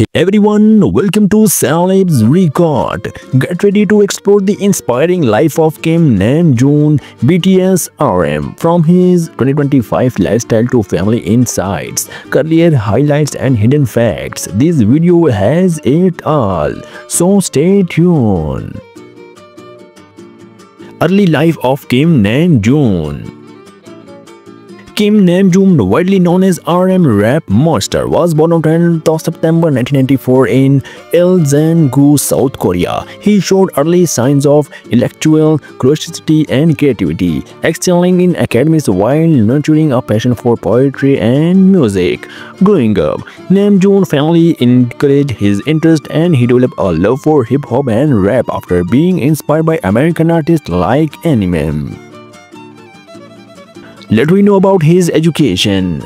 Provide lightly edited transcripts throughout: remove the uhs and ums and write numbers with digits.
Hey everyone, welcome to Celebs Record. Get ready to explore the inspiring life of Kim Namjoon, BTS RM, from his 2025 lifestyle to family insights, career highlights and hidden facts. This video has it all, so stay tuned. Early life of Kim Namjoon. Kim Namjoon, widely known as RM Rap Monster, was born on 10th of September 1994 in Ilsan-gu, South Korea. He showed early signs of intellectual curiosity and creativity, excelling in academics while nurturing a passion for poetry and music. Growing up, Namjoon's family encouraged his interest and he developed a love for hip-hop and rap after being inspired by American artists like Eminem. Let me know about his education.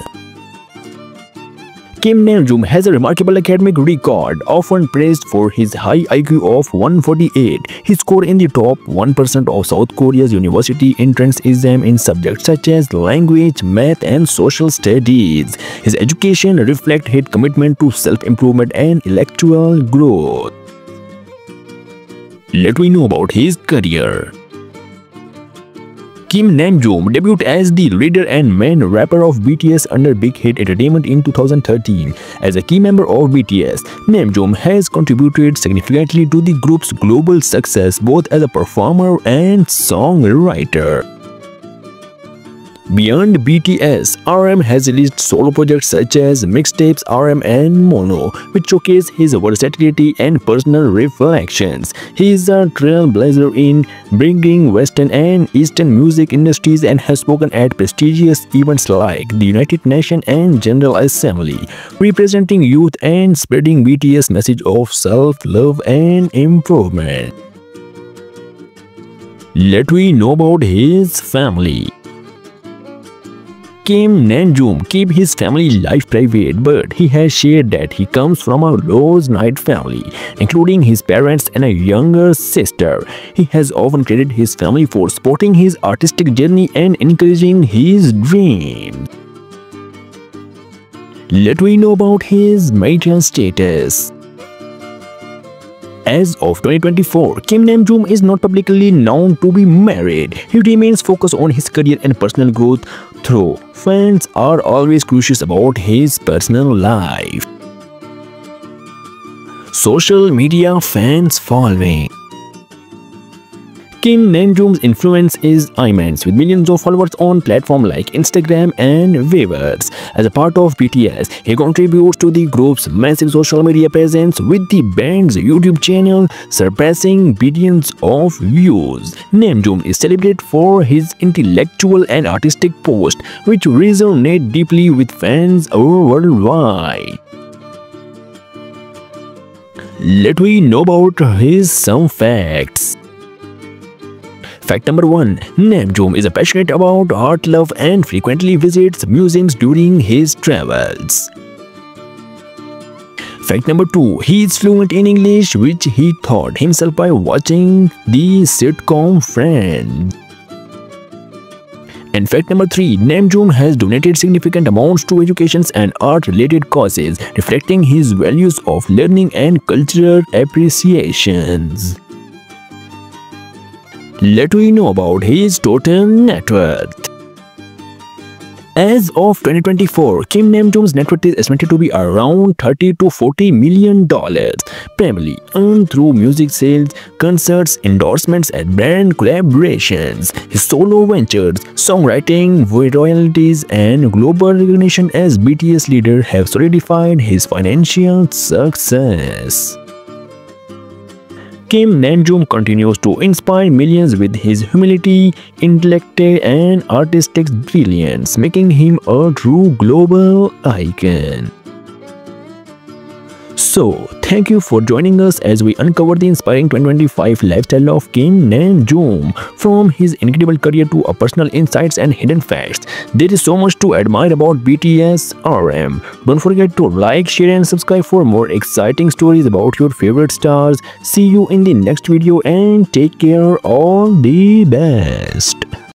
Kim Namjoon has a remarkable academic record, often praised for his high IQ of 148. He scored in the top 1% of South Korea's university entrance exam in subjects such as language, math, and social studies. His education reflects his commitment to self-improvement and intellectual growth. Let me know about his career. Kim Namjoon debuted as the leader and main rapper of BTS under Big Hit Entertainment in 2013. As a key member of BTS, Namjoon has contributed significantly to the group's global success both as a performer and songwriter. Beyond BTS, RM has released solo projects such as mixtapes RM and Mono, which showcase his versatility and personal reflections. He is a trailblazer in bringing Western and Eastern music industries and has spoken at prestigious events like the United Nations and General Assembly, representing youth and spreading BTS' message of self-love and improvement. Let me know about his family. Kim Namjoon keeps his family life private, but he has shared that he comes from a close-knit family, including his parents and a younger sister. He has often credited his family for supporting his artistic journey and encouraging his dreams. Let me know about his marital status. As of 2024, Kim Namjoon is not publicly known to be married. He remains focused on his career and personal growth, though fans are always curious about his personal life. Social media fans following. Kim Namjoon's influence is immense, with millions of followers on platforms like Instagram and Weverse. As a part of BTS, he contributes to the group's massive social media presence, with the band's YouTube channel surpassing billions of views. Namjoon is celebrated for his intellectual and artistic posts, which resonate deeply with fans worldwide. Let me know about his some facts. Fact number 1. Namjoon is passionate about art love and frequently visits museums during his travels. Fact number 2. He is fluent in English, which he taught himself by watching the sitcom Friends. And fact number 3. Namjoon has donated significant amounts to education and art-related causes, reflecting his values of learning and cultural appreciations. Let me know about his total net worth. As of 2024, Kim Namjoon's net worth is estimated to be around $30 to $40 million, primarily earned through music sales, concerts, endorsements, and brand collaborations. His solo ventures, songwriting, royalties, and global recognition as BTS leader have solidified his financial success. Kim Namjoon continues to inspire millions with his humility, intellect, and artistic brilliance, making him a true global icon. So, thank you for joining us as we uncover the inspiring 2025 lifestyle of Kim Namjoon, from his incredible career to personal insights and hidden facts. There is so much to admire about BTS RM. Don't forget to like, share, and subscribe for more exciting stories about your favorite stars. See you in the next video and take care. All the best.